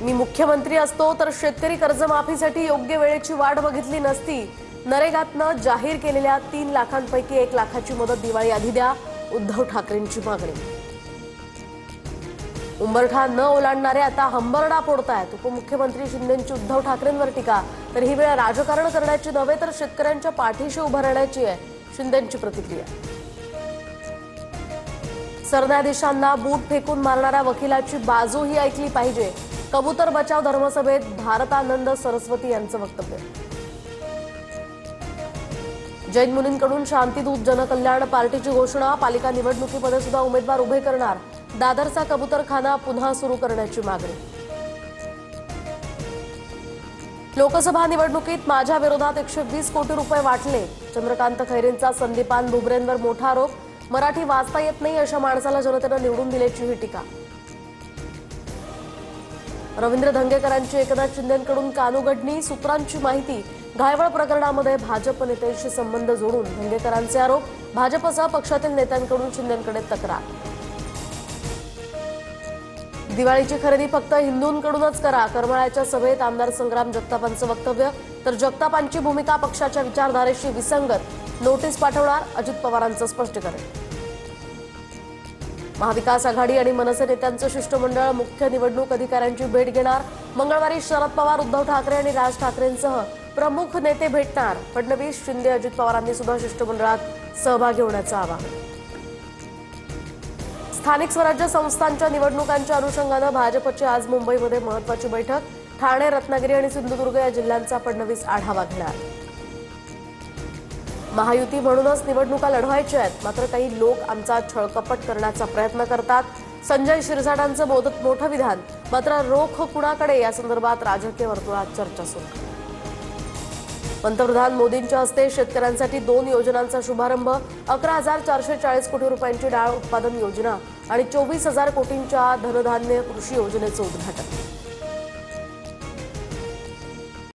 मी मुख्यमंत्री असतो तर शेतकरी कर्जमाफीसाठी योग्य वेळेची वाट बघितली नसती। नरेगातनं जाहीर केलेल्या 3 लाखांपैकी 1 लाखाची मदत दिवाळी आधी द्या, उद्धव ठाकरेंची मागणी। उंबरठा न ओलांडणारे आता हंबरडा फोडतायत। उपमुख्यमंत्री शिंदेंची उद्धव ठाकरेंवर टीका। तर ही वेळ राजकारण करण्याची नव्हे तर शेतकऱ्यांच्या पाठीशी उभं राहण्याची आहे, शिंदेंची प्रतिक्रिया। सरन्यायाधीशांना बूट फेकून मारणाऱ्या वकिलाची बाजूही ऐकली पाहिजे। कबूतर बचाव धर्मसभेत भारतानंद सरस्वती यांचं वक्तव्य। जैन मुनींकडून शांतीदूत जनकल्याण पार्टीची घोषणा। पालिका निवडणुकीमध्ये सुद्धा उमेदवार उभे करणार। दादरचा कबूतरखाना पुन्हा सुरू करण्याची मागणी। लोकसभा निवडणुकीत माझ्या विरोधात 120 कोटी रुपये वाटले। चंद्रकांत खैरेंचा संदीपान भुमरेंवर मोठा आरोप। मराठी वाचता येत नाही अशा माणसाला जनतेनं निवडून दिल्याची ही टीका। रवींद्र धंगेकरांची एकनाथ शिंदेंकडून कानउघडणी। सूत्रांची माहिती। घायवळ प्रकरणामध्ये भाजप नेत्यांशी संबंध जोडून धंगेकरांचे आरोप। भाजपसह पक्षातील नेत्यांकडून शिंदेंकडे तक्रार। दिवाळीची खरेदी फक्त हिंदूंकडूनच करा। करमाळ्याच्या सभेत आमदार संग्राम जगतापांचं वक्तव्य। तर जगतापांची भूमिका पक्षाच्या विचारधारेशी विसंगत। नोटीस पाठवणार, अजित पवारांचं स्पष्टीकरण। महाविकास आघाडी आणि मनसे नेत्यांचं शिष्टमंडळ मुख्य निवडणूक अधिकाऱ्यांची भेट घेणार। मंगळवारी शरद पवार, उद्धव ठाकरे आणि राज ठाकरेंसह प्रमुख नेते भेटणार। फडणवीस, शिंदे, अजित पवारांनी सुद्धा शिष्टमंडळात सहभागी होण्याचं आवाहन। स्थानिक स्वराज्य संस्थांच्या निवडणुकांच्या अनुषंगानं भाजपची आज मुंबईमध्ये महत्त्वाची बैठक। ठाणे, रत्नागिरी आणि सिंधुदुर्ग या जिल्ह्यांचा फडणवीस आढावा घेणार। महायुती म्हणूनच निवडणुका लढवायच्या आहेत, मात्र काही लोक आमचा छळकपट करण्याचा प्रयत्न करतात। संजय शिरसाटांचं मोठं विधान। मात्र रोख कुणाकडे या संदर्भात राजकीय वर्तुळात चर्चा सुरू। पंतप्रधान मोदींच्या हस्ते शेतकऱ्यांसाठी 2 योजनांचा शुभारंभ। 11,440 कोटी रुपयांची डाळ उत्पादन योजना आणि 24,000 कोटींच्या धनधान्य कृषी योजनेचं उद्घाटन।